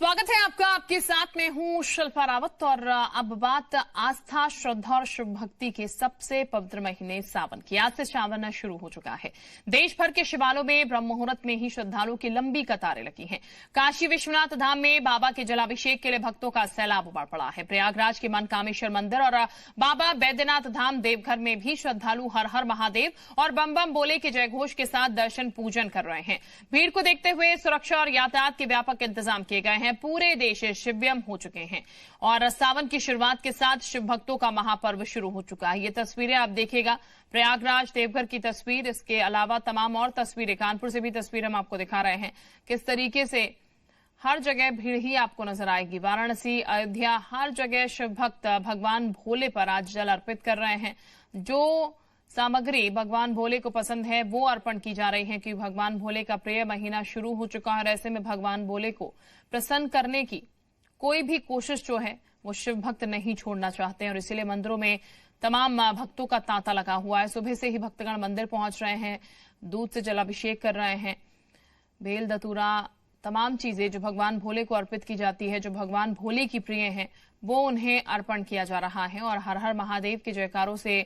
स्वागत है आपका। आपके साथ में हूं शिल्पा रावत। और अब बात आस्था, श्रद्धा और शिव भक्ति के सबसे पवित्र महीने सावन की। आज से सावन शुरू हो चुका है। देश भर के शिवालयों में ब्रह्म मुहूर्त में ही श्रद्धालुओं की लंबी कतारें लगी हैं। काशी विश्वनाथ धाम में बाबा के जलाभिषेक के लिए भक्तों का सैलाब उमड़ पड़ा है। प्रयागराज के मनकामेश्वर मंदिर और बाबा बैद्यनाथ धाम देवघर में भी श्रद्धालु हर हर महादेव और बम बम बोले के जयघोष के साथ दर्शन पूजन कर रहे हैं। भीड़ को देखते हुए सुरक्षा और यातायात के व्यापक इंतजाम किए गए हैं। पूरे देश शिव्यम हो चुके हैं और सावन की शुरुआत के साथ शिव भक्तों का महापर्व शुरू हो चुका है। ये तस्वीरें आप देखिएगा, प्रयागराज देवघर की तस्वीर। इसके अलावा तमाम और तस्वीरें, कानपुर से भी तस्वीर हम आपको दिखा रहे हैं। किस तरीके से हर जगह भीड़ ही आपको नजर आएगी। वाराणसी, अयोध्या, हर जगह शिव भक्त भगवान भोले पर आज जल अर्पित कर रहे हैं। जो सामग्री भगवान भोले को पसंद है वो अर्पण की जा रही है, क्योंकि भगवान भोले का प्रिय महीना शुरू हो चुका है। और ऐसे में भगवान भोले को प्रसन्न करने की कोई भी कोशिश जो है वो शिव भक्त नहीं छोड़ना चाहते हैं। और इसीलिए मंदिरों में तमाम भक्तों का तांता लगा हुआ है। सुबह से ही भक्तगण मंदिर पहुंच रहे हैं, दूध से जलाभिषेक कर रहे हैं। बेल, दतूरा, तमाम चीजें जो भगवान भोले को अर्पित की जाती है, जो भगवान भोले की प्रिय है, वो उन्हें अर्पण किया जा रहा है। और हर हर महादेव के जयकारों से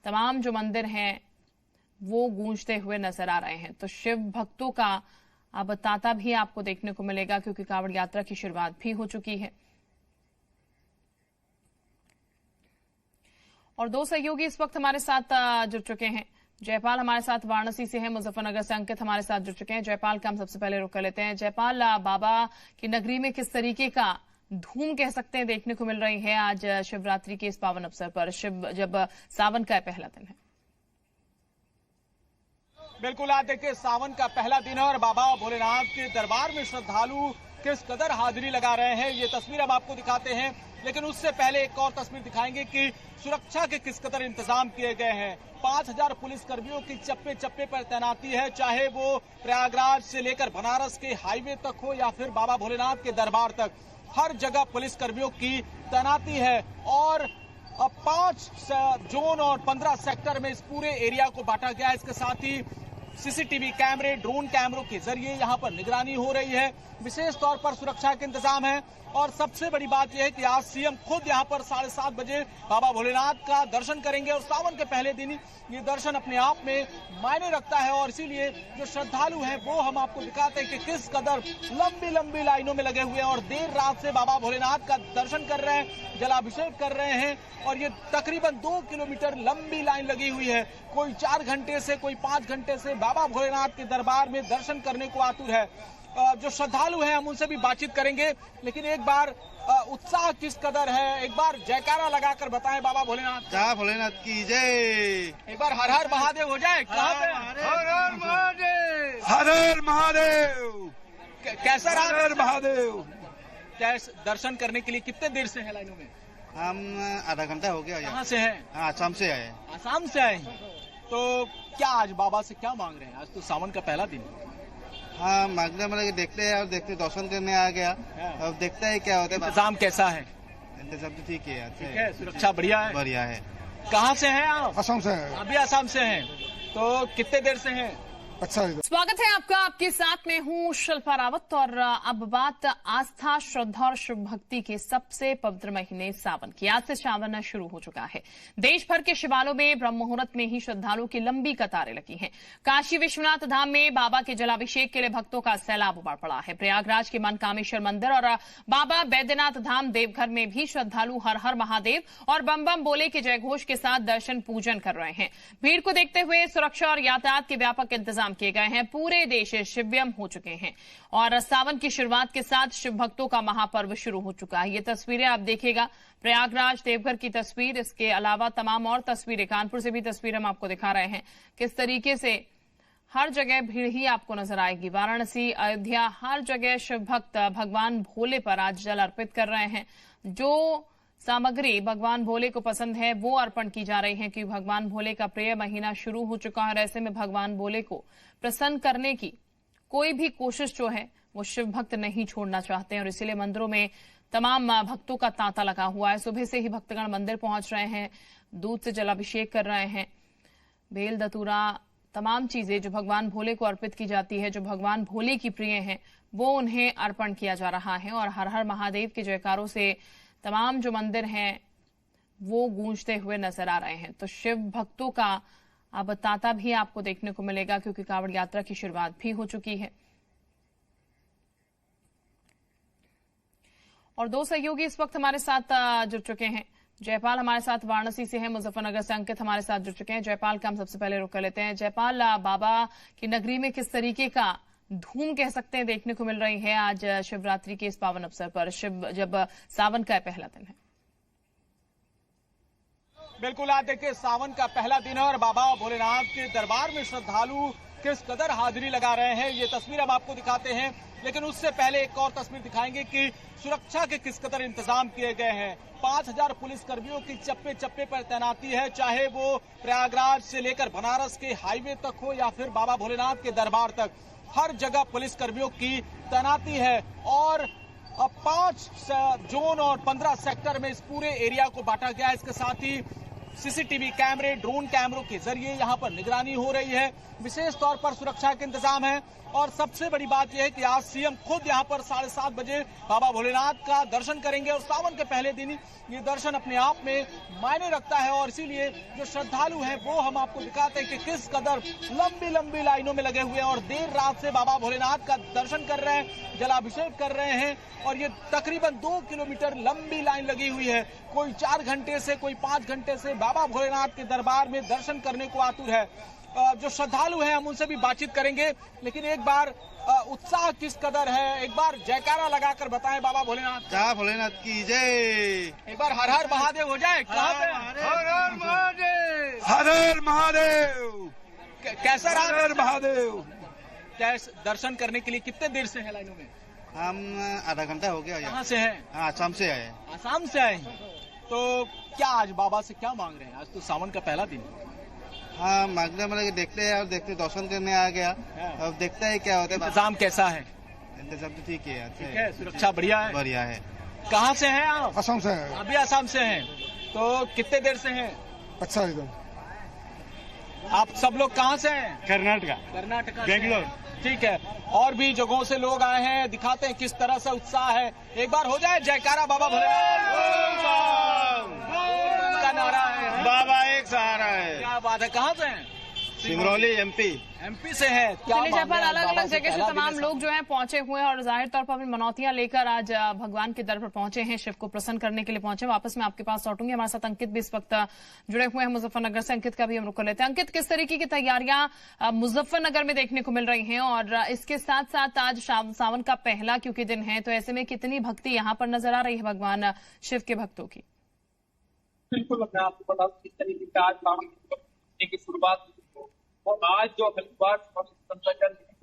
तमाम जो मंदिर हैं वो गूंजते हुए नजर आ रहे हैं। तो शिव भक्तों का अब तांता भी आपको देखने को मिलेगा, क्योंकि कांवड़ यात्रा की शुरुआत भी हो चुकी है। और दो सहयोगी इस वक्त हमारे साथ जुड़ चुके हैं। जयपाल हमारे साथ वाराणसी से हैं, मुजफ्फरनगर से अंकित हमारे साथ जुड़ चुके हैं। जयपाल का हम सबसे पहले रुक कर लेते हैं। जयपाल, बाबा की नगरी में किस तरीके का धूम कह सकते हैं देखने को मिल रही है आज शिवरात्रि के इस पावन अवसर पर, जब सावन का पहला दिन है? बिल्कुल, आज देखिए सावन का पहला दिन है और बाबा भोलेनाथ के दरबार में श्रद्धालु किस कदर हाजिरी लगा रहे हैं ये तस्वीर हम आपको दिखाते हैं। लेकिन उससे पहले एक और तस्वीर दिखाएंगे कि सुरक्षा के किस कदर इंतजाम किए गए हैं। 5000 पुलिस कर्मियों की चप्पे चप्पे पर तैनाती है, चाहे वो प्रयागराज से लेकर बनारस के हाईवे तक हो या फिर बाबा भोलेनाथ के दरबार तक, हर जगह पुलिस कर्मियों की तैनाती है। और अब 5 जोन और 15 सेक्टर में इस पूरे एरिया को बांटा गया है। इसके साथ ही सीसीटीवी कैमरे, ड्रोन कैमरों के जरिए यहाँ पर निगरानी हो रही है। विशेष तौर पर सुरक्षा के इंतजाम है। और सबसे बड़ी बात यह है कि आज सीएम खुद यहाँ पर 7:30 बजे बाबा भोलेनाथ का दर्शन करेंगे। और सावन के पहले दिन ये दर्शन अपने आप में मायने रखता है। और इसीलिए जो श्रद्धालु हैं वो हम आपको दिखाते हैं कि किस कदर लंबी लंबी लाइनों में लगे हुए हैं और देर रात से बाबा भोलेनाथ का दर्शन कर रहे हैं, जलाभिषेक कर रहे हैं। और ये तकरीबन 2 किलोमीटर लंबी लाइन लगी हुई है। कोई 4 घंटे से, कोई 5 घंटे से बाबा भोलेनाथ के दरबार में दर्शन करने को आतुर है। जो श्रद्धालु हैं हम उनसे भी बातचीत करेंगे। लेकिन एक बार उत्साह किस कदर है, एक बार जयकारा लगाकर बताएं बाबा भोलेनाथ। जय भोलेनाथ की जय। एक बार हर हर महादेव हो जाए। कहाँ पे? हर हर महादेव, हर हर महादेव। कैसा रहा? हर हर महादेव। दर्शन करने के लिए कितने देर से है लाइनों में? हम आधा घंटा हो गया। कहाँ से हैं? आसाम से आए। आसाम से आए। तो क्या आज बाबा से क्या मांग रहे हैं? आज तो सावन का पहला दिन। हाँ, मांगने मतलब देखते हैं और देखते दर्शन करने आ गया। अब देखते हैं क्या होता है। इंतजाम कैसा है? इंतजाम तो ठीक है, ठीक है, सुरक्षा बढ़िया है। बढ़िया है। कहाँ से हैं आप? असम से है। अभी आसाम से हैं। तो कितने देर से हैं? अच्छा, स्वागत है आपका। आपके साथ में हूं शिल्पा रावत। और अब बात आस्था, श्रद्धा और शिव भक्ति के सबसे पवित्र महीने सावन की। आज से सावन शुरू हो चुका है। देश भर के शिवालयों में ब्रह्म मुहूर्त में ही श्रद्धालुओं की लंबी कतारें लगी हैं। काशी विश्वनाथ धाम में बाबा के जलाभिषेक के लिए भक्तों का सैलाब उमड़ पड़ा है। प्रयागराज के मनकामेश्वर मंदिर और बाबा बैद्यनाथ धाम देवघर में भी श्रद्धालु हर हर महादेव और बम बम बोले के जयघोष के साथ दर्शन पूजन कर रहे हैं। भीड़ को देखते हुए सुरक्षा और यातायात के व्यापक इंतजाम किए गए हैं। पूरे देश शिव्यम हो चुके हैं और सावन की शुरुआत के साथ शिव भक्तों का महापर्व शुरू हो चुका है। ये तस्वीरें आप देखिएगा, प्रयागराज देवघर की तस्वीर। इसके अलावा तमाम और तस्वीरें, कानपुर से भी तस्वीर हम आपको दिखा रहे हैं। किस तरीके से हर जगह भीड़ ही आपको नजर आएगी। वाराणसी, अयोध्या, हर जगह शिव भक्त भगवान भोले पर आज जल अर्पित कर रहे हैं। जो सामग्री भगवान भोले को पसंद है वो अर्पण की जा रही है, क्योंकि भगवान भोले का प्रिय महीना शुरू हो चुका है। और ऐसे में भगवान भोले को प्रसन्न करने की कोई भी कोशिश जो है वो शिव भक्त नहीं छोड़ना चाहते हैं। और इसीलिए मंदिरों में तमाम भक्तों का तांता लगा हुआ है। सुबह से ही भक्तगण मंदिर पहुंच रहे हैं, दूध से जलाभिषेक कर रहे हैं। बेल, दतूरा, तमाम चीजें जो भगवान भोले को अर्पित की जाती है, जो भगवान भोले की प्रिय हैं, वो उन्हें अर्पण किया जा रहा है और हर हर महादेव के जयकारों से तमाम जो मंदिर हैं वो गूंजते हुए नजर आ रहे हैं। तो शिव भक्तों का अब तांता भी आपको देखने को मिलेगा, क्योंकि कांवड़ यात्रा की शुरुआत भी हो चुकी है। और दो सहयोगी इस वक्त हमारे साथ जुड़ चुके हैं। जयपाल हमारे साथ वाराणसी से हैं, मुजफ्फरनगर से अंकित हमारे साथ जुड़ चुके हैं। जयपाल का हम सबसे पहले रुख कर लेते हैं। जयपाल, बाबा की नगरी में किस तरीके का धूम कह सकते हैं देखने को मिल रही है आज शिवरात्रि के इस पावन अवसर पर, जब सावन का पहला दिन है? बिल्कुल, आज देखिए सावन का पहला दिन है और बाबा भोलेनाथ के दरबार में श्रद्धालु किस कदर हाजिरी लगा रहे हैं ये तस्वीर हम आपको दिखाते हैं। लेकिन उससे पहले एक और तस्वीर दिखाएंगे कि सुरक्षा के किस कदर इंतजाम किए गए हैं। 5000 पुलिस कर्मियों की चप्पे चप्पे पर तैनाती है, चाहे वो प्रयागराज से लेकर बनारस के हाईवे तक हो या फिर बाबा भोलेनाथ के दरबार तक, हर जगह पुलिस कर्मियों की तैनाती है। और अब 5 जोन और 15 सेक्टर में इस पूरे एरिया को बांटा गया है। इसके साथ ही सीसीटीवी कैमरे, ड्रोन कैमरों के जरिए यहां पर निगरानी हो रही है। विशेष तौर पर सुरक्षा के इंतजाम है। और सबसे बड़ी बात यह है कि आज सीएम खुद यहां पर 7:30 बजे बाबा भोलेनाथ का दर्शन करेंगे और सावन के पहले दिन ये दर्शन अपने आप में मायने रखता है। और इसीलिए जो श्रद्धालु हैं वो हम आपको दिखाते हैं कि किस कदर लंबी लंबी लाइनों में लगे हुए हैं और देर रात से बाबा भोलेनाथ का दर्शन कर रहे हैं, जलाभिषेक कर रहे हैं। और ये तकरीबन 2 किलोमीटर लंबी लाइन लगी हुई है। कोई 4 घंटे से, कोई 5 घंटे से बाबा भोलेनाथ के दरबार में दर्शन करने को आतुर है। जो श्रद्धालु हैं हम उनसे भी बातचीत करेंगे, लेकिन एक बार उत्साह किस कदर है, एक बार जयकारा लगाकर बताएं बाबा भोलेनाथ। जय भोलेनाथ की जय। एक बार हर हर महादेव हो जाए। कहाँ पे? हर हर महादेव, हर हर महादेव। कैसा रहा हर हर महादेव। दर्शन करने के लिए कितने देर से है लाइनों में? हम आधा घंटा हो गया। कहाँ से है? आसाम से आए। आसाम से आए हैं। तो क्या आज बाबा से क्या मांग रहे हैं? आज तो सावन का पहला दिन। हाँ, मांगने मतलब देखते हैं और देखते दर्शन करने आ गया। अब देखते हैं क्या होता है। इंतजाम कैसा है? इंतजाम तो ठीक है, ठीक है, सुरक्षा बढ़िया है। बढ़िया है। कहाँ से हैं आप? असम से है। अभी आसाम से हैं। तो कितने देर से हैं? अच्छा एकदम। आप सब लोग कहाँ से हैं? कर्नाटका। कर्नाटका, बेंगलोर। ठीक है। और भी जगहों से लोग आए हैं, दिखाते हैं किस तरह से उत्साह है। एक बार हो जाए जयकारा बाबा भोलेनाथ का नारा है। बाबा एक सहारा है। क्या बात है, कहाँ से हैं? सिंगरौली एमपी चलिए से है। जयपाल, अलग अलग जगह से तमाम लोग जो हैं पहुंचे हुए हैं और जाहिर तौर पर अपनी मनौतियां लेकर आज भगवान के दर पर पहुंचे हैं, शिव को प्रसन्न करने के लिए पहुंचे। वापस मैं आपके पास लौटूंगी। हमारे साथ अंकित भी इस वक्त जुड़े हुए हैं मुजफ्फरनगर से। अंकित का भी हम रुख कर लेते हैं। अंकित, किस तरीके की तैयारियां मुजफ्फरनगर में देखने को मिल रही हैं और इसके साथ साथ आज सावन का पहला क्योंकि दिन है, तो ऐसे में कितनी भक्ति यहाँ पर नजर आ रही है भगवान शिव के भक्तों की? बिल्कुल, मैं आपको बता दूं किस तरीके से आज सावन की शुरुआत और आज जो हरिद्वार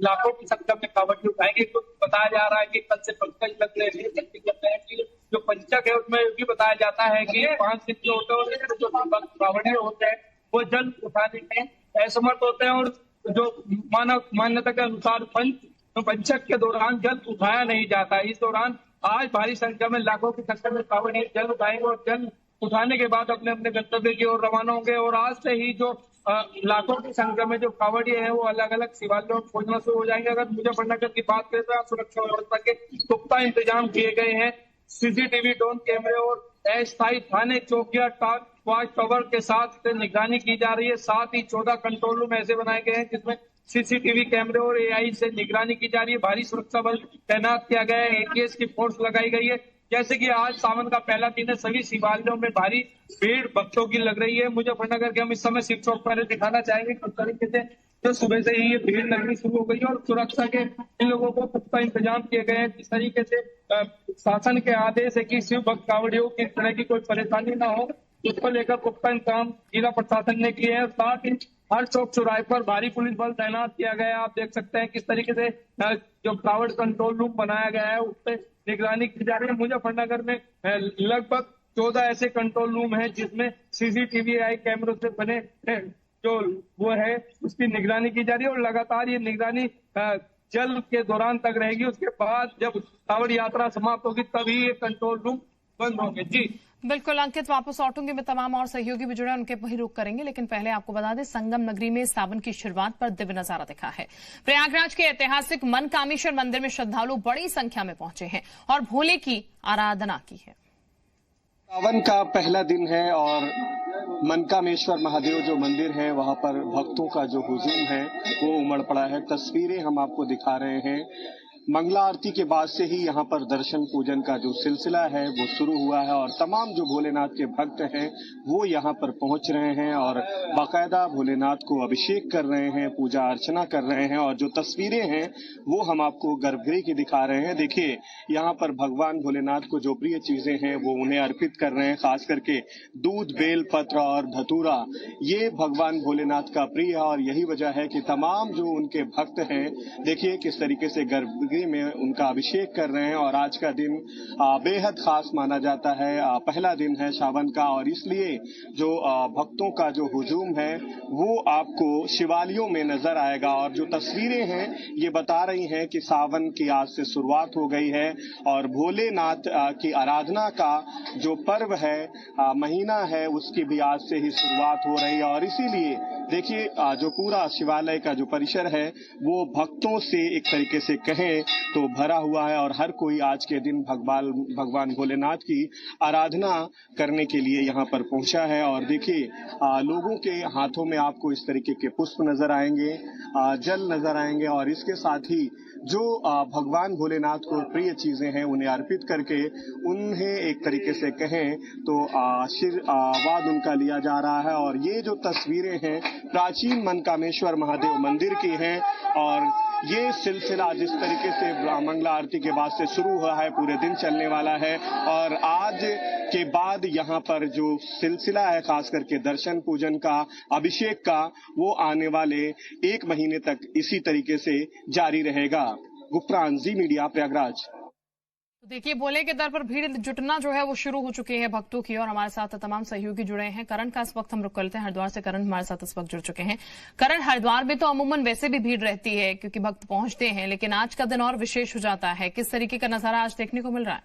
लाखों की संख्या में कांवड़ उठाएंगे। तो बताया जा रहा है कि कल से पंकज लग रहे हैं। जो पंचक है उसमें भी बताया जाता है कि 5 दिन जो होते हैं जो कांवड़िए होते हैं वो जल उठाने में असमर्थ होते हैं और जो मानव मान्यता के अनुसार पंचक के दौरान जल उठाया नहीं जाता। इस दौरान आज भारी संख्या में लाखों की संख्या में कांवड़िए जल उठाएंगे और जल उठाने के बाद अपने अपने गंतव्य की ओर रवाना होंगे। और आज से ही जो लाखों की संख्या में जो कांवड़िए हैं वो अलग अलग शिवालयों में पहुंचना शुरू हो जाएंगे। अगर मुजफ्फरनगर की बात करें तो सुरक्षा व्यवस्था के पुख्ता इंतजाम किए गए हैं। सीसीटीवी, ड्रोन कैमरे और अस्थायी थाने, चौकिया, वॉच टावर के साथ निगरानी की जा रही है। साथ ही 14 कंट्रोल रूम ऐसे बनाए गए हैं जिसमें सीसीटीवी कैमरे और एआई से निगरानी की जा रही है। भारी सुरक्षा बल तैनात किया गया है। एटीएस की फोर्स लगाई गई है। जैसे कि आज सावन का पहला दिन है, सभी शिवालयों में भारी भीड़ भक्तों की लग रही है। मुजफ्फरनगर के हम इस समय शिव चौक पर दिखाना चाहेंगे किस तरीके से जो सुबह से ही ये भीड़ लगनी शुरू हो गई है और सुरक्षा के इन लोगों को पुख्ता इंतजाम किए गए हैं। जिस तरीके से शासन के आदेश है कि शिव भक्त कांवड़ियों की इस तरह की कोई परेशानी ना हो, उसको लेकर पुख्ता इंतजाम जिला प्रशासन ने किए हैं। साथ ही हर चौक चौराहे पर भारी पुलिस बल तैनात किया गया है। आप देख सकते हैं किस तरीके से जो कांवड़ कंट्रोल रूम बनाया गया है उस पर निगरानी की जा रही है। मुजफ्फरनगर में लगभग 14 ऐसे कंट्रोल रूम हैं जिसमें सीसीटीवी आई कैमरों से बने जो वो है उसकी निगरानी की जा रही है। और लगातार ये निगरानी जल के दौरान तक रहेगी। उसके बाद जब कांवड़ यात्रा समाप्त होगी तभी ये कंट्रोल रूम बंद होंगे। जी बिल्कुल अंकित, वापस लौटूंगी मैं। तमाम और सहयोगी भी जुड़े, उनके वही रुख करेंगे, लेकिन पहले आपको बता दें संगम नगरी में सावन की शुरुआत पर दिव्य नजारा दिखा है। प्रयागराज के ऐतिहासिक मनकामेश्वर मंदिर में श्रद्धालु बड़ी संख्या में पहुंचे हैं और भोले की आराधना की है। सावन का पहला दिन है और मनकामेश्वर महादेव जो मंदिर है वहां पर भक्तों का जो हुजूम है वो उमड़ पड़ा है। तस्वीरें हम आपको दिखा रहे हैं। मंगला आरती के बाद से ही यहाँ पर दर्शन पूजन का जो सिलसिला है वो शुरू हुआ है और तमाम जो भोलेनाथ के भक्त हैं वो यहाँ पर पहुंच रहे हैं और बाकायदा भोलेनाथ को अभिषेक कर रहे हैं, पूजा अर्चना कर रहे हैं। और जो तस्वीरें हैं वो हम आपको गर्भगृह की दिखा रहे हैं। देखिए यहाँ पर भगवान भोलेनाथ को जो प्रिय चीजें हैं वो उन्हें अर्पित कर रहे हैं, खास करके दूध, बेल पत्र और धतूरा। ये भगवान भोलेनाथ का प्रिय है और यही वजह है कि तमाम जो उनके भक्त हैं देखिए किस तरीके से गर्भगृह में उनका अभिषेक कर रहे हैं। और आज का दिन बेहद खास माना जाता है, पहला दिन है सावन का और इसलिए जो भक्तों का जो हुजूम है वो आपको शिवालयों में नजर आएगा। और जो तस्वीरें हैं ये बता रही हैं कि सावन की आज से शुरुआत हो गई है और भोलेनाथ की आराधना का जो पर्व है, महीना है, उसकी भी आज से ही शुरुआत हो रही है। और इसीलिए देखिए जो पूरा शिवालय का जो परिसर है वो भक्तों से एक तरीके से कहें तो भरा हुआ है और हर कोई आज के दिन भगवान भोलेनाथ की आराधना करने के लिए यहाँ पर पहुंचा है। और देखिए लोगों के हाथों में आपको इस तरीके के पुष्प नजर आएंगे, जल नजर आएंगे और इसके साथ ही जो भगवान भोलेनाथ को प्रिय चीजें हैं उन्हें अर्पित करके उन्हें एक तरीके से कहें तो आशीर्वाद उनका लिया जा रहा है। और ये जो तस्वीरें हैं प्राचीन मनकामेश्वर महादेव मंदिर की हैं और ये सिलसिला जिस तरीके से मंगला आरती के बाद से शुरू हुआ है पूरे दिन चलने वाला है। और आज के बाद यहाँ पर जो सिलसिला है खास करके दर्शन पूजन का, अभिषेक का, वो आने वाले 1 महीने तक इसी तरीके से जारी रहेगा। गुप्तान, जी मीडिया, प्रयागराज। तो देखिए भोले के दर पर भीड़ जुटना जो है वो शुरू हो चुकी है भक्तों की और हमारे साथ तमाम सहयोगी जुड़े हैं। करण का इस वक्त हम रुक करते हैं हरिद्वार से। करण हमारे साथ इस वक्त जुड़ चुके हैं। करण, हरिद्वार में तो अमूमन वैसे भी भीड़ रहती है क्योंकि भक्त पहुंचते हैं, लेकिन आज का दिन और विशेष हो जाता है। किस तरीके का नजारा आज देखने को मिल रहा है?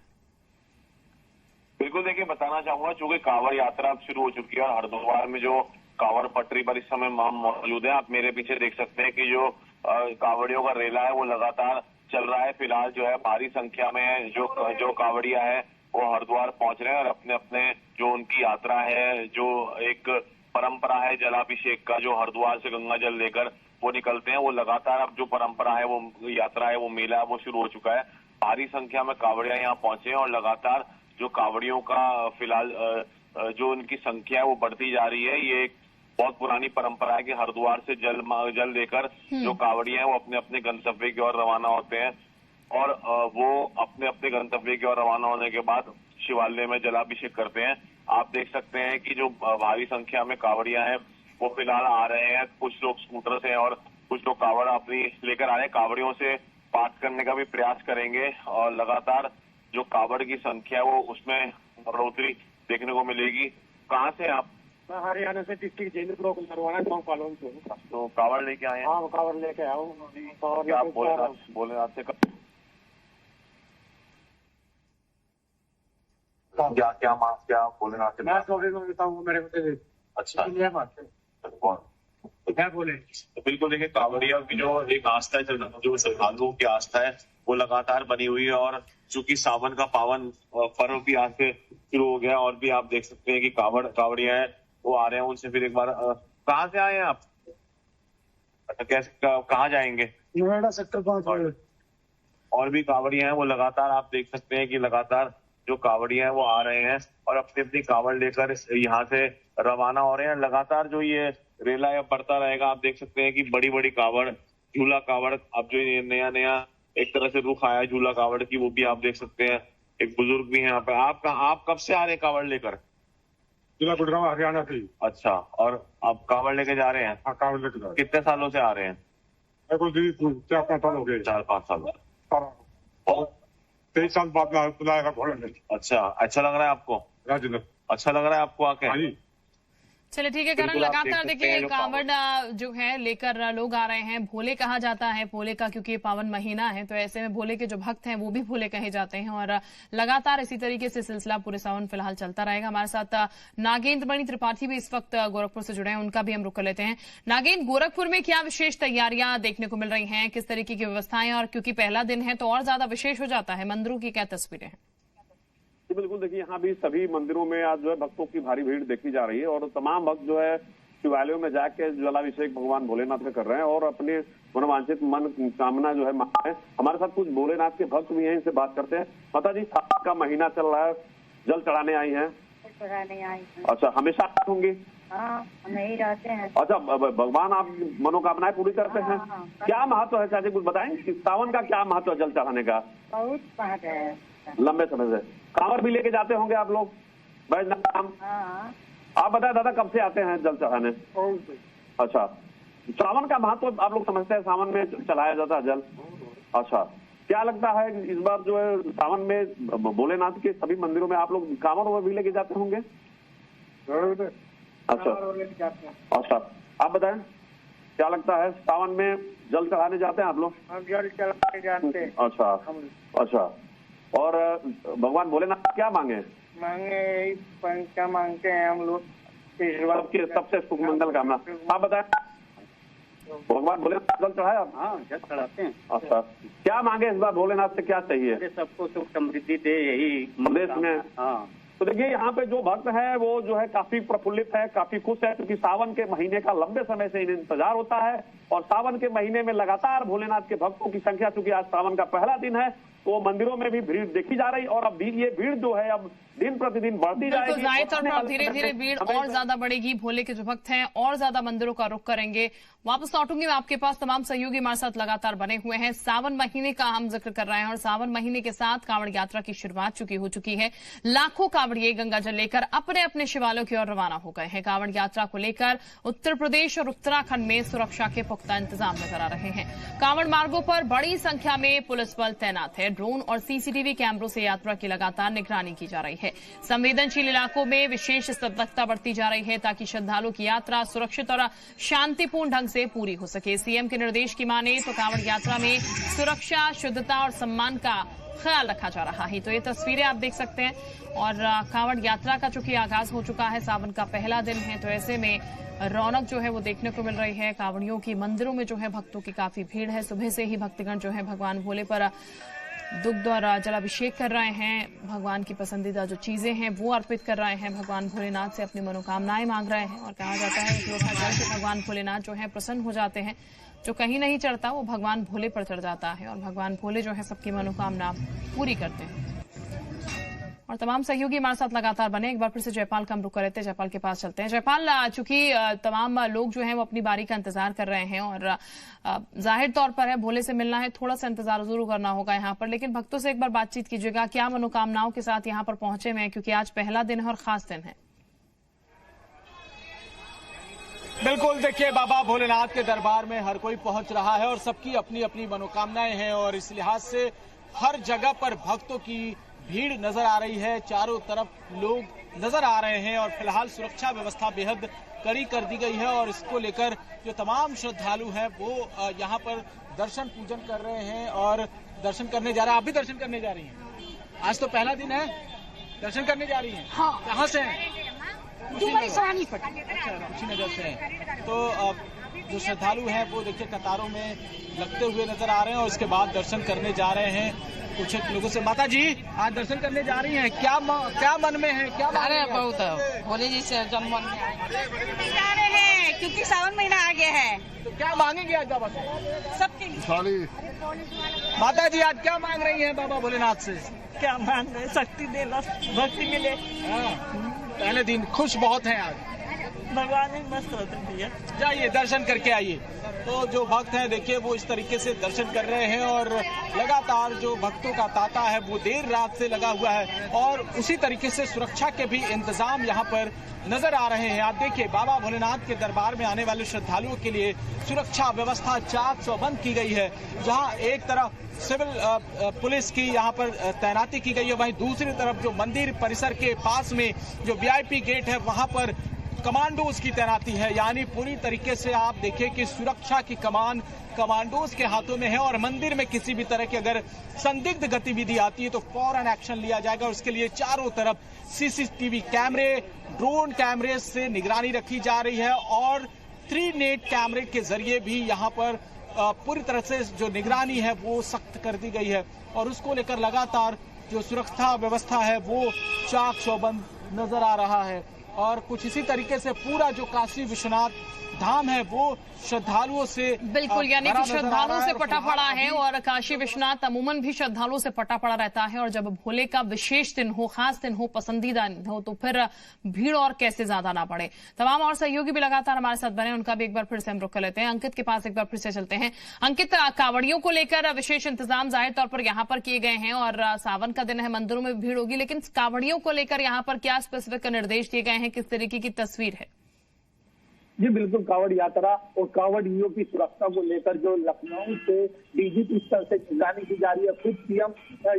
बिल्कुल, देखिए बताना चाहूंगा चूंकि कांवड़ यात्रा अब शुरू हो चुकी है और हरिद्वार में जो कांवड़ पटरी पर इस समय मौजूद है, आप मेरे पीछे देख सकते हैं कि जो कांवड़ियों का रेला है वो लगातार चल रहा है। फिलहाल जो है भारी संख्या में जो कांवड़िया है वो हरिद्वार पहुंच रहे हैं और अपने अपने जो उनकी यात्रा है, जो एक परंपरा है जलाभिषेक का, जो हरिद्वार से गंगा जल लेकर वो निकलते हैं, वो लगातार अब जो परंपरा है, वो यात्रा है, वो मेला है, वो शुरू हो चुका है। भारी संख्या में कांवड़िया यहाँ पहुंचे हैं और लगातार जो कांवड़ियों का फिलहाल जो उनकी संख्या है वो बढ़ती जा रही है। ये एक बहुत पुरानी परंपरा है कि हरिद्वार से जल लेकर जो कांवड़िया हैं वो अपने अपने गंतव्य की ओर रवाना होते हैं और वो अपने अपने गंतव्य की ओर रवाना होने के बाद शिवालय में जलाभिषेक करते हैं। आप देख सकते हैं कि जो भारी संख्या में कांवड़िया हैं वो फिलहाल आ रहे हैं। कुछ लोग स्कूटर से और कुछ लोग कांवड़ अपनी लेकर आ रहे हैं। कांवड़ियों से बात करने का भी प्रयास करेंगे और लगातार जो कांवड़ की संख्या है वो उसमें बढ़ोतरी देखने को मिलेगी। कहाँ से आप? मैं हरियाणा से डिस्ट्रिक्ट जेंद्र ब्लॉक नरवाना गाँव पालोन से। तो कांवड़ लेके आए हैं? हाँ, कांवड़ लेके आया हूँ। क्या आप भोलेनाथ से क्या मांग क्या भोलेनाथ से? मैं चौबीस में देता हूँ मेरे को। अच्छा, कौन क्या बोले? तो बिल्कुल देखिए कांवड़िया की जो एक आस्था है, जो श्रद्धालुओं की आस्था है वो लगातार बनी हुई है और चूंकि सावन का पावन पर्व भी आज से शुरू हो गया और भी आप देख सकते हैं कि कांवड़िया है वो आ रहे हैं। उनसे फिर एक बार कहाँ से आए हैं आप? अच्छा, कैसे कहाँ जाएंगे? नोएडा सेक्टर 5। और भी कांवड़िया हैं वो लगातार आप देख सकते हैं कि लगातार जो कांवड़िया हैं वो आ रहे हैं और अपनी अपनी कांवड़ लेकर यहाँ से रवाना हो रहे हैं। लगातार जो ये रेला है बढ़ता रहेगा। आप देख सकते हैं कि बड़ी बड़ी कांवड़, झूला कांवड़, अब जो नया एक तरह से रुख आया है झूला कांवड़ की, वो भी आप देख सकते हैं। एक बुजुर्ग भी है यहाँ पे। आप कब से आ रहे हैं कांवड़ लेकर? जिला गुड़गांव हरियाणा से। अच्छा, और आप कांवड़ लेके जा रहे हैं? हाँ, कांवड़ लेके जा रहे हैं। कितने सालों से आ रहे हैं? 4-5 साल हो गए। 4-5 साल। 23 साल बाद बुलाएगा भोले ने। अच्छा लग रहा है आपको? राजेंद्र, अच्छा लग रहा है आपको आके? हाँ जी। चलिए ठीक है करण, बिल्कुल आप देख लगातार सकते देखिए हैं जो कांवड़ जो है लेकर लोग आ रहे हैं। भोले कहा जाता है भोले का, क्योंकि ये पावन महीना है, तो ऐसे में भोले के जो भक्त हैं वो भी भोले कहे जाते हैं और लगातार इसी तरीके से सिलसिला पूरे सावन फिलहाल चलता रहेगा। हमारे साथ नागेंद्र मणि त्रिपाठी भी इस वक्त गोरखपुर से जुड़े हैं, उनका भी हम रुख कर लेते हैं। नागेंद्र, गोरखपुर में क्या विशेष तैयारियां देखने को मिल रही हैं, किस तरीके की व्यवस्थाएं, और क्योंकि पहला दिन है तो और ज्यादा विशेष हो जाता है, मंदिरों की क्या तस्वीरें हैं? बिल्कुल देखिए, यहाँ भी सभी मंदिरों में आज जो है भक्तों की भारी भीड़ देखी जा रही है और तमाम भक्त जो है शिवालयों में जाके जलाभिषेक भगवान भोलेनाथ का कर रहे हैं और अपने मनोवांछित मन कामना जो है मांग। हमारे साथ कुछ भोलेनाथ के भक्त भी हैं, इनसे बात करते हैं। माता जी, सावन का महीना चल रहा है, जल चढ़ाने आई हैं? चढ़ाने आई हैं। अच्छा, हमेशा होंगी? हाँ, हम यही रहते हैं। अच्छा, भगवान आप मनोकामनाएं पूरी करते हैं? क्या महत्व है चाची, कुछ बताएं कि सावन का क्या महत्व है जल चढ़ाने का? बहुत महत्व है लंबे समय से। कांवर भी लेके जाते होंगे आप लोग बैजनाथ धाम? आप बताए दादा, कब से आते हैं जल चढ़ाने? अच्छा, सावन का महत्व आप लोग समझते हैं, सावन में चढ़ाया जाता है जल? अच्छा, क्या लगता है इस बार जो है सावन में भोलेनाथ के सभी मंदिरों में आप लोग कांवर भी लेके जाते होंगे? अच्छा अच्छा, आप बताएं क्या लगता है, सावन में जल चढ़ाने जाते हैं आप लोग? जल चढ़ाने जाते हैं। अच्छा अच्छा, और भगवान भोलेनाथ क्या मांगे? क्या मांगते हैं हम लोग? सबसे सुख मंगल कामना। आप बताएं, भगवान भोलेनाथ जल चढ़ाया? हाँ, जल चढ़ाते हैं। अच्छा, क्या मांगे इस बार भोलेनाथ से, क्या चाहिए? सबको सुख समृद्धि दे, यही प्रदेश में। हाँ, तो देखिए, यहाँ पे जो भक्त हैं वो जो है काफी प्रफुल्लित है, काफी खुश है, क्योंकि सावन के महीने का लंबे समय से इन्हें इंतजार होता है और सावन के महीने में लगातार भोलेनाथ के भक्तों की संख्या, चूंकि आज सावन का पहला दिन है, तो मंदिरों में भी भीड़ देखी जा रही और अब ये भीड़ जो है अब दिन प्रतिदिन बढ़ती जाएगी। जाहिर तौर पर अब धीरे धीरे भीड़ और ज्यादा बढ़ेगी, भोले के जो भक्त हैं और ज्यादा मंदिरों का रुख करेंगे। वापस लौटूंगी मैं आपके पास, तमाम सहयोगी हमारे साथ लगातार बने हुए हैं। सावन महीने का हम जिक्र कर रहे हैं और सावन महीने के साथ कांवड़ यात्रा की शुरुआत हो चुकी है। लाखों कांवड़िए गंगा जल लेकर अपने अपने शिवालयों की ओर रवाना हो गए हैं। कांवड़ यात्रा को लेकर उत्तर प्रदेश और उत्तराखंड में सुरक्षा के पुख्ता इंतजाम नजर आ रहे हैं। कांवड़ मार्गों पर बड़ी संख्या में पुलिस बल तैनात है। ड्रोन और सीसीटीवी कैमरों से यात्रा की लगातार निगरानी की जा रही है। संवेदनशील इलाकों में विशेष सतर्कता बरती जा रही है ताकि श्रद्धालुओं की यात्रा सुरक्षित और शांतिपूर्ण ढंग से पूरी हो सके। सीएम के निर्देश की माने तो कांवड़ यात्रा में सुरक्षा, शुद्धता और सम्मान का ख्याल रखा जा रहा है। तो ये तस्वीरें आप देख सकते हैं और कांवड़ यात्रा का चूंकि आगाज हो चुका है, सावन का पहला दिन है, तो ऐसे में रौनक जो है वो देखने को मिल रही है। कांवड़ियों की मंदिरों में जो है भक्तों की काफी भीड़ है। सुबह से ही भक्तगण जो है भगवान भोले पर दुग्ध और जलाभिषेक कर रहे हैं। भगवान की पसंदीदा जो चीजें हैं वो अर्पित कर रहे हैं। भगवान भोलेनाथ से अपनी मनोकामनाएं मांग रहे हैं और कहा जाता है कि जल से भगवान भोलेनाथ जो है प्रसन्न हो जाते हैं। जो कहीं नहीं चढ़ता वो भगवान भोले पर चढ़ जाता है और भगवान भोले जो है सबकी मनोकामना पूरी करते हैं। और तमाम सहयोगी हमारे साथ लगातार बने। एक बार फिर से जयपाल का हम रुक कर लेते हैं, जयपाल के पास चलते हैं। जयपाल, चूंकि तमाम लोग जो हैं वो अपनी बारी का इंतजार कर रहे हैं और जाहिर तौर पर है भोले से मिलना है, थोड़ा सा इंतजार जरूर करना होगा यहाँ पर, लेकिन भक्तों से एक बार बातचीत कीजिएगा, क्या मनोकामनाओं के साथ यहाँ पर पहुंचे हुए हैं, क्योंकि आज पहला दिन है और खास दिन है। बिल्कुल, देखिए बाबा भोलेनाथ के दरबार में हर कोई पहुंच रहा है और सबकी अपनी अपनी मनोकामनाएं हैं और इस लिहाज से हर जगह पर भक्तों की भीड़ नजर आ रही है। चारों तरफ लोग नजर आ रहे हैं और फिलहाल सुरक्षा व्यवस्था बेहद कड़ी कर दी गई है और इसको लेकर जो तमाम श्रद्धालु हैं वो यहाँ पर दर्शन पूजन कर रहे हैं और दर्शन करने जा रहे हैं। आप भी दर्शन करने जा रही हैं? आज तो पहला दिन है, दर्शन करने जा रही हैं? हाँ। कहाँ से हैं? कुशीनगर से हैं। तो जो श्रद्धालु हैं वो देखिए कतारों में लगते हुए नजर आ रहे हैं और इसके बाद दर्शन करने जा रहे हैं। कुछ लोगों से, माता जी आज दर्शन करने जा रही हैं, क्या मन में है, क्या अरे बहुत भोले जी से जन्म मन में जा रहे हैं क्योंकि सावन महीना आ गया है। तो क्या मांगेंगे आज बाबा से? सबके लिए। माता जी आज क्या मांग रही हैं बाबा भोलेनाथ से? क्या मांग रहे, शक्ति देना, भक्ति मिले। पहले दिन खुश बहुत हैं आज, भगवान ही मस्त रहते भैया। जाइए दर्शन करके आइए। तो जो भक्त हैं देखिए वो इस तरीके से दर्शन कर रहे हैं और लगातार जो भक्तों का तांता है वो देर रात से लगा हुआ है और उसी तरीके से सुरक्षा के भी इंतजाम यहाँ पर नजर आ रहे हैं। आप देखिए बाबा भोलेनाथ के दरबार में आने वाले श्रद्धालुओं के लिए सुरक्षा व्यवस्था चाक चौबंद की गई है। जहाँ एक तरफ सिविल पुलिस की यहाँ पर तैनाती की गई है, वहीं दूसरी तरफ जो मंदिर परिसर के पास में जो VIP गेट है वहाँ पर कमांडोज की तैनाती है, यानी पूरी तरीके से आप देखिए कि सुरक्षा की कमान कमांडोज के हाथों में है और मंदिर में किसी भी तरह की अगर संदिग्ध गतिविधि आती है तो फौरन एक्शन लिया जाएगा। और इसके लिए चारों तरफ सीसीटीवी कैमरे, ड्रोन कैमरे से निगरानी रखी जा रही है और 3 नेट कैमरे के जरिए भी यहाँ पर पूरी तरह से जो निगरानी है वो सख्त कर दी गई है और उसको लेकर लगातार जो सुरक्षा व्यवस्था है वो चाक चौबंद नजर आ रहा है। और कुछ इसी तरीके से पूरा जो काशी विश्वनाथ धाम है वो श्रद्धालुओं से बिल्कुल, यानी कि श्रद्धालुओं से पटा पड़ा है और काशी विश्वनाथ अमूमन भी श्रद्धालुओं से पटा पड़ा रहता है। और जब भोले का विशेष दिन हो, खास दिन हो, पसंदीदा दिन हो, तो फिर भीड़ और कैसे ज्यादा ना पड़े। तमाम और सहयोगी भी लगातार हमारे साथ बने, उनका भी एक बार फिर से हम रुख कर लेते हैं। अंकित के पास एक बार फिर से चलते हैं। अंकित, कावड़ियों को लेकर विशेष इंतजाम जाहिर तौर पर यहाँ पर किए गए हैं और सावन का दिन है, मंदिरों में भीड़ होगी, लेकिन कावड़ियों को लेकर यहाँ पर क्या स्पेसिफिक निर्देश दिए गए हैं, किस तरीके की तस्वीर है? जी बिल्कुल, कांवड़ यात्रा और कांवड़ियों की सुरक्षा को लेकर जो लखनऊ से डीजीपी स्तर से निगरानी की जा रही है। खुद सीएम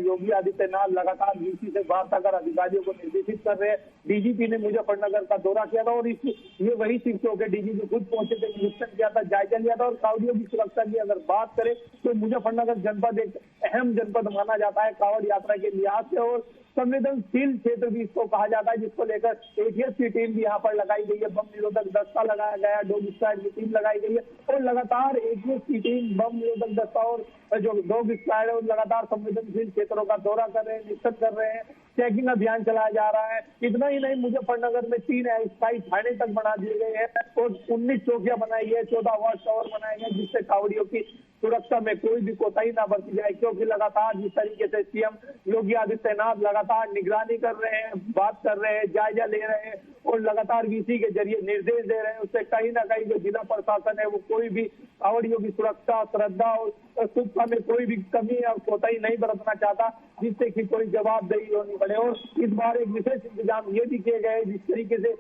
योगी आदित्यनाथ लगातार डीसी से वार्ता कर अधिकारियों को निर्देशित कर रहे हैं। डीजीपी ने मुजफ्फरनगर का दौरा किया था और ये वही चीज होकर डीजीपी खुद पहुंचे थे, निरीक्षण किया था, जायजा लिया था। और कांवड़ियों की सुरक्षा की अगर बात करें तो मुजफ्फरनगर जनपद एक अहम जनपद माना जाता है कांवड़ यात्रा के लिहाज से और संवेदनशील क्षेत्र भी इसको कहा जाता है, जिसको लेकर एटीएस की टीम भी यहाँ पर लगाई गई है, बम निरोधक दस्ता लगाया गया है, डॉग स्क्वाड की टीम लगाई गई है और लगातार एटीएस की टीम बम निरोधक दस्ता और जो डॉग स्क्वाड है वो लगातार संवेदनशील क्षेत्रों का दौरा कर रहे हैं, निरीक्षण कर रहे हैं, चेकिंग अभियान चलाया जा रहा है। इतना ही नहीं, मुजफ्फरनगर में 3 अस्थायी थाने तक बना दिए गए हैं और 19 चौकियां बनाई है, 14 वार्ड टावर बनाए गए, जिससे कांवड़ियों की सुरक्षा में कोई भी कोताही ना बरती जाए। क्योंकि लगातार जिस तरीके से सीएम योगी आदित्यनाथ लगातार निगरानी कर रहे हैं, बात कर रहे हैं, जायजा ले रहे हैं और लगातार वीसी के जरिए निर्देश दे रहे हैं, उससे कहीं ना कहीं जो जिला प्रशासन है वो कोई भी कांवड़ियों की सुरक्षा, श्रद्धा और शुभता में कोई भी कमी और कोताही नहीं बरतना चाहता, जिससे कि कोई जवाबदेही होनी पड़े। और इस बार एक विशेष इंतजाम ये भी किए गए, जिस तरीके से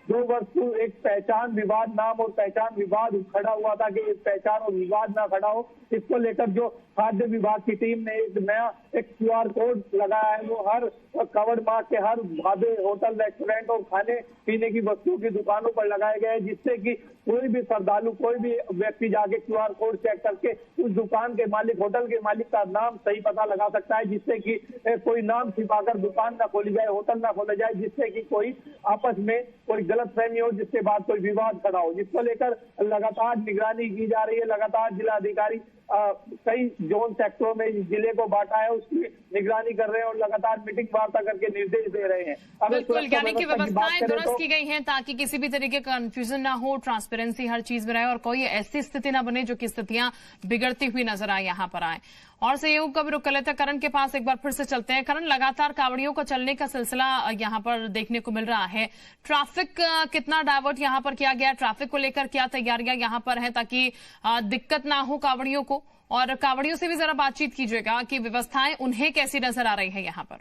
2 वर्ष पूर्व एक पहचान विवाद नाम और पहचान विवाद खड़ा हुआ था कि एक पहचान और विवाद ना खड़ा हो, इसको लेकर जो खाद्य विभाग की टीम ने एक नया QR कोड लगाया है, वो हर कांवड़ मार्ग के हर ढाबे, होटल, रेस्टोरेंट और खाने पीने की वस्तुओं की दुकानों पर लगाए गए, जिससे कि कोई भी श्रद्धालु, कोई भी व्यक्ति जाके QR कोड चेक करके उस दुकान के मालिक, होटल के मालिक का नाम सही पता लगा सकता है, जिससे कि कोई नाम छिपाकर दुकान ना खोली जाए, होटल ना खोला जाए, जिससे कि कोई आपस में कोई गलतफहमी हो, जिसके बाद कोई विवाद खड़ा हो। जिसको लेकर लगातार निगरानी की जा रही है। लगातार जिलाधिकारी कई जोन सेक्टरों में जिले को बांटा है, उसकी निगरानी कर रहे हैं और लगातार मीटिंग वार्ता करके निर्देश दे रहे हैं। बिल्कुल, यानी कि व्यवस्थाएं दुरुस्त की गई हैं ताकि किसी भी तरीके का कंफ्यूजन ना हो, ट्रांसपेरेंसी हर चीज में रहे और कोई ऐसी स्थिति ना बने जो कि स्थितियां बिगड़ती हुई नजर आए यहाँ पर आए। और सहयोग का भी रुख कर लेते हैं। करण के पास एक बार फिर से चलते हैं। करण, लगातार कावड़ियों का चलने का सिलसिला यहाँ पर देखने को मिल रहा है, ट्रैफिक कितना डाइवर्ट यहाँ पर किया गया, ट्रैफिक को लेकर क्या तैयारियां यहाँ पर हैं ताकि दिक्कत ना हो कावड़ियों को? और कावड़ियों से भी जरा बातचीत कीजिएगा कि व्यवस्थाएं उन्हें कैसी नजर आ रही है यहाँ पर?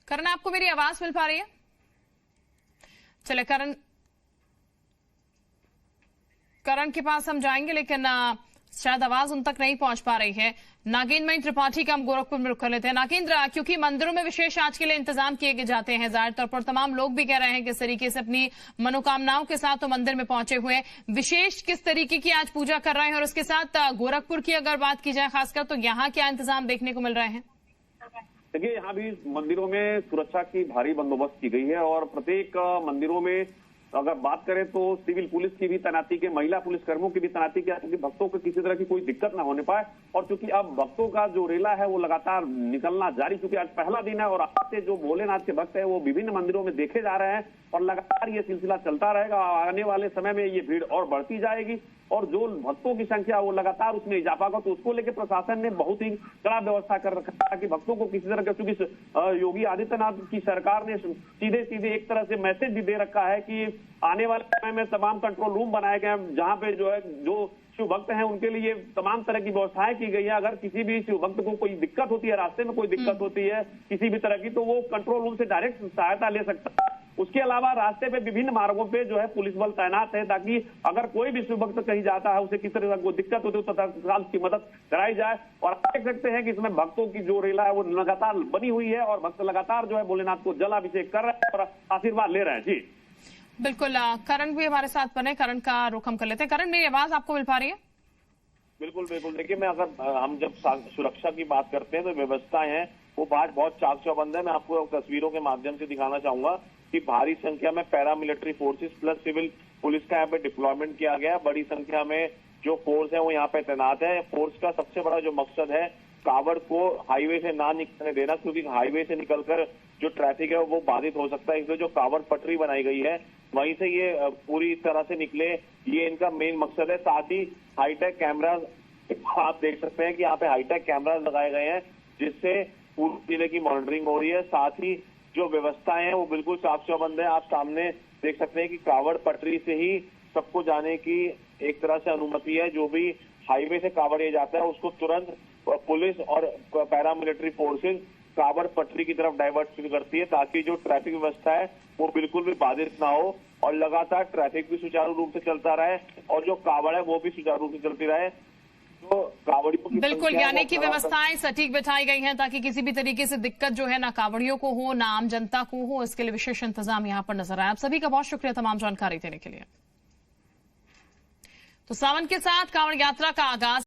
करण, आपको मेरी आवाज मिल पा रही है? चले करण के पास हम जाएंगे, लेकिन शायद आवाज उन तक नहीं पहुंच पा रही है। नागेंद्र त्रिपाठी का हम गोरखपुर में रुख कर लेते हैं। नागेंद्र, क्योंकि मंदिरों में विशेष आज के लिए इंतजाम किए जाते हैं, जाहिर तौर पर तमाम लोग भी कह रहे हैं कि इस तरीके से अपनी मनोकामनाओं के साथ तो मंदिर में पहुंचे हुए हैं, विशेष किस तरीके की आज पूजा कर रहे हैं? और उसके साथ गोरखपुर की अगर बात की जाए खासकर, तो यहाँ क्या इंतजाम देखने को मिल रहे हैं? देखिए, यहाँ भी मंदिरों में सुरक्षा की भारी बंदोबस्त की गई है और प्रत्येक मंदिरों में अगर बात करें तो सिविल पुलिस की भी तैनाती के, महिला पुलिसकर्मियों की भी तैनाती की, ताकि भक्तों को किसी तरह की कोई दिक्कत ना होने पाए। और चूंकि अब भक्तों का जो रेला है वो लगातार निकलना जारी, चूंकि आज पहला दिन है और आज से जो भोलेनाथ के भक्त है वो विभिन्न मंदिरों में देखे जा रहे हैं और लगातार ये सिलसिला चलता रहेगा। आने वाले समय में ये भीड़ और बढ़ती जाएगी और जो भक्तों की संख्या वो लगातार उसमें इजाफा होगा, तो उसको लेकर प्रशासन ने बहुत ही कड़ा व्यवस्था कर रखा है ताकि भक्तों को किसी तरह का, चूंकि योगी आदित्यनाथ की सरकार ने सीधे सीधे एक तरह से मैसेज भी दे रखा है कि आने वाले समय में तमाम कंट्रोल रूम बनाए गए हैं, जहां पे जो शिव भक्त हैं उनके लिए तमाम तरह की व्यवस्थाएं की गई है। अगर किसी भी शिव भक्त को कोई दिक्कत होती है, रास्ते में कोई दिक्कत होती है किसी भी तरह की, तो वो कंट्रोल रूम से डायरेक्ट सहायता ले सकता है उसके अलावा रास्ते पे विभिन्न मार्गों पे जो है पुलिस बल तैनात है, ताकि अगर कोई भी शिव भक्त कहीं जाता है, उसे किस तरह की दिक्कत होती है तो तत्काल उसकी मदद कराई जाए। और आप देख सकते हैं कि इसमें भक्तों की जो रेला है वो लगातार बनी हुई है और भक्त लगातार जो है भोलेनाथ को जलाभिषेक कर रहे हैं और आशीर्वाद ले रहे हैं। जी बिल्कुल, करण भी हमारे साथ बने, करण का रुख हम कर लेते हैं। करण, मेरी आवाज आपको मिल पा रही है? बिल्कुल बिल्कुल। देखिए, मैं अगर हम जब सुरक्षा की बात करते हैं तो व्यवस्थाएं हैं वो बात बहुत चाक चौबंद है। मैं आपको तस्वीरों के माध्यम से दिखाना चाहूंगा कि भारी संख्या में paramilitary forces plus civil police का यहाँ पे डिप्लॉयमेंट किया गया है। बड़ी संख्या में जो फोर्स है वो यहाँ पे तैनात है। फोर्स का सबसे बड़ा जो मकसद है कावड़ को हाईवे से ना निकलने देना, क्योंकि हाईवे से निकलकर जो ट्रैफिक है वो बाधित हो सकता है। इसलिए जो कावड़ पटरी बनाई गई है वहीं से ये पूरी तरह से निकले, ये इनका मेन मकसद है। साथ ही हाईटेक कैमराज आप देख सकते हैं कि यहाँ पे हाईटेक कैमराज लगाए गए हैं जिससे पूरे जिले की मॉनिटरिंग हो रही है। साथ ही जो व्यवस्थाएं हैं वो बिल्कुल साफ चौबंद है। आप सामने देख सकते हैं कि कावड़ पटरी से ही सबको जाने की एक तरह से अनुमति है। जो भी हाईवे से कावड़ ये जाता है उसको तुरंत पुलिस और पैरामिलिट्री फोर्सेस कावड़ पटरी की तरफ डाइवर्ट करती है, ताकि जो ट्रैफिक व्यवस्था है वो बिल्कुल भी बाधित ना हो और लगातार ट्रैफिक भी सुचारू रूप से चलता रहे और जो कावड़ है वो भी सुचारू रूप से चलती रहे। तो कावड़ियों की बिल्कुल, यानी कि व्यवस्थाएं सटीक बिठाई गई हैं ताकि किसी भी तरीके से दिक्कत जो है ना कावड़ियों को हो ना आम जनता को हो। इसके लिए विशेष इंतजाम यहां पर नजर आया। आप सभी का बहुत शुक्रिया तमाम जानकारी देने के लिए। तो सावन के साथ कावड़ यात्रा का आगाज